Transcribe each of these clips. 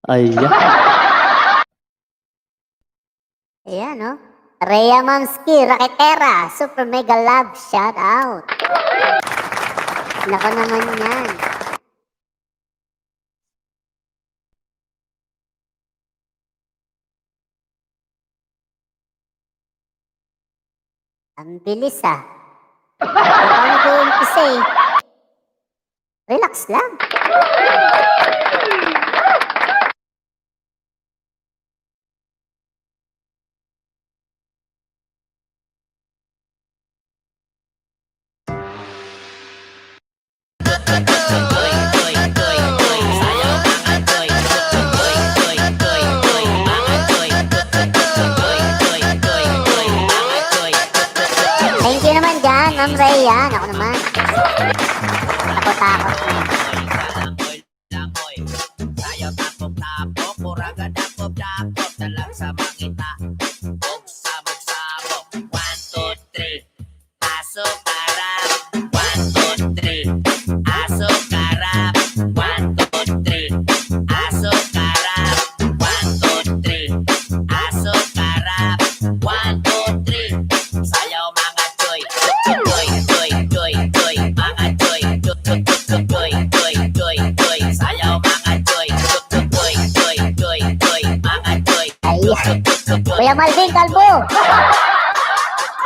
Ayan. Ayan, no? Rhea Mamski, Raketera, Super Mega Love, shout out. Nako naman yan. Ang bilis ah. Hindi pa nag-uumpisa eh. Relax lang. Thank you naman dyan, Ma'am Rhea. Ako naman. Takot-takot na. Kuya Malvin Calvo.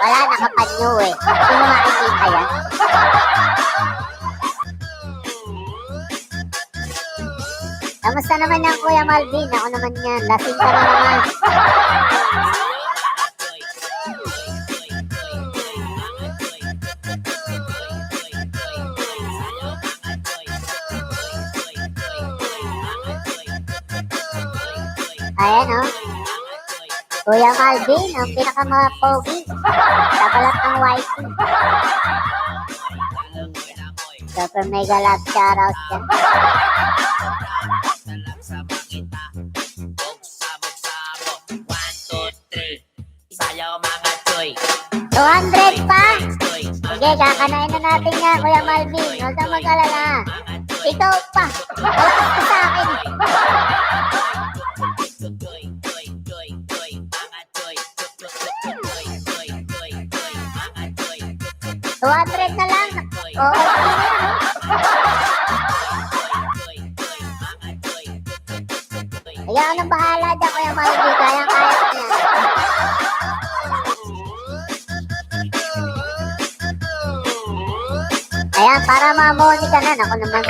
Wala, nakapanyo eh. Hindi mo makikita yan. Kamusta naman yan, Kuya Malvin? Ako naman yan. Lasing ka na naman. Ayan, oh. Kuya Malvin, ang pinaka-pogi. Sa balat ng whitey. Super Mega Love shoutout dyan. Sayaw mga choy. 200 pa! Sige, kakanain na natin yan, Kuya Malvin. Huwag kang mag-alala. Ikaw pa. Malakas ka sa akin. 200 na lang. Oo, okay na yan. Kaya ako nang bahala dyan, Kuya Malvin. Kaya-kaya ko yan. Ayan, para mamoni ka na. Ako naman.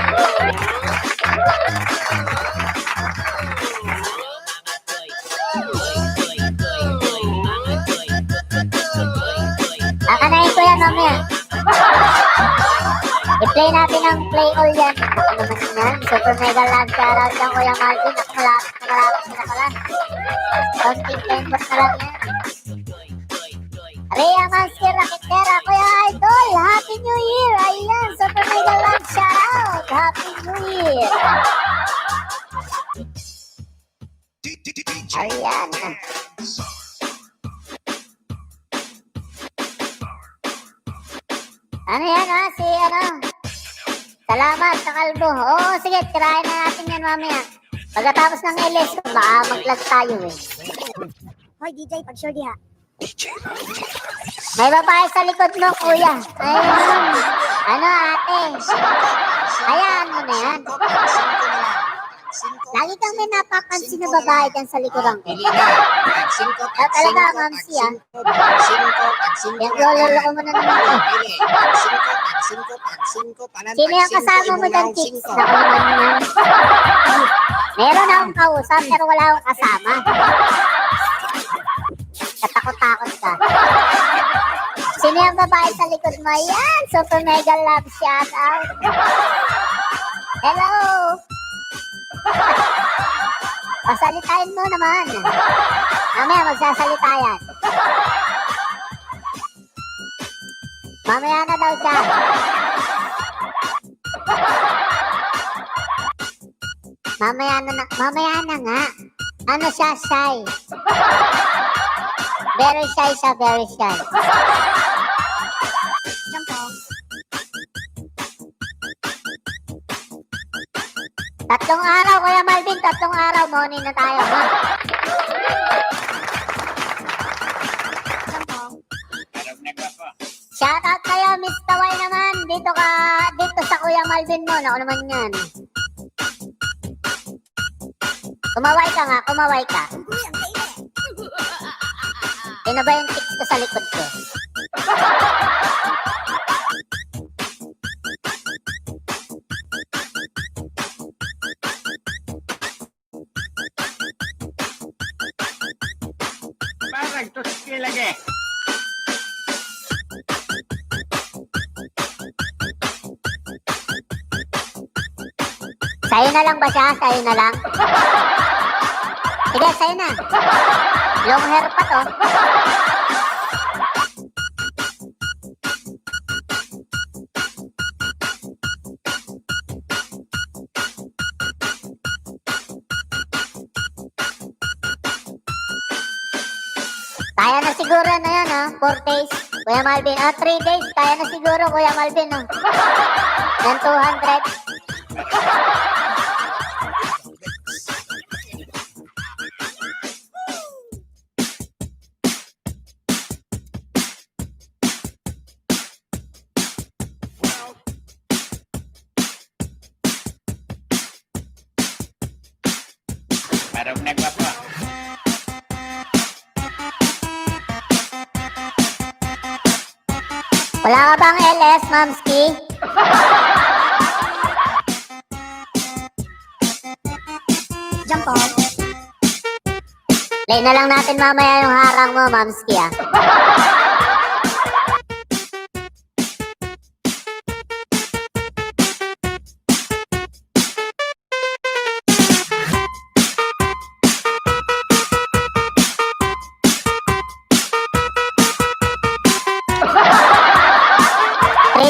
Kakanain ko yan, mamaya. I-play natin ang play all yan. Ako naman yan. Super Mega Love shoutout yan, Kuya Malvin. Ako malapit na pala. Konting tempos na lang yan. Rhea Mamski, Raketera, Kuya Idol. Happy New Year. Ayan, Super Mega Love shoutout. Happy New Year. Ayan. Ano yan ha? Si ano? Salamat sa kalbo. Oo, sige. Tirahin na natin yan mamaya. Pagkatapos ng LS, baka mag-lag tayo eh. Hoy, DJ, pag-sure diha. May babae sa likod mo, kuya. Ayun. Ano, ate? Ayan mo na yan. Lagi kang may napapansin na babae dyan sa likuran ko. Talaga, mamsi ah. Yung lolo ko mo na naman eh. Sino yung kasama mo dyan, chicks? Ako naman yan. Meron akong kausap pero wala akong kasama. Katakot-takot ka. Sino yung babae sa likod mo? Yan! Super Mega Love shout out. Hello! Pasalitain mo naman. Mamaya magsasalita yan. Mamaya na daw siya. Mamaya na nga. Ano siya, shy. Very shy siya, very shy. Tatlong araw, Kuya Malvin. Tatlong araw. Morning na tayo, ha? Jampong. Shoutout kayo, Miss Kaway naman. Dito sa Kuya Malvin mo. Naku naman yan. Kumaway ka nga, kumaway ka. Uy, ang kainit. Yun na ba yung tics ko sa likod ko? Parang tuski lagi. Sa'yo na lang ba siya? Sa'yo na lang? Sige, sa'yo na. Long hair pa to. Kaya na siguro na yan, ha? 4 days. Kuya Malvin, 3 days. Kaya na siguro, Kuya Malvin, no? Yan 200. Parang nagwapa. Wala ka bang LS, Mamski? Jampong. Play na lang natin mamaya yung harang mo, Mamski, ah.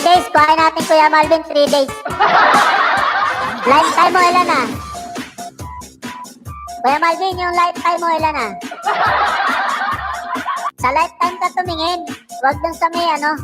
Days, kuhain natin Kuya Malvin, 3 days. Lifetime mo ilan na? Kuya Malvin, yung lifetime mo ilan na? Sa lifetime ka tumingin. Huwag dun sa may ano.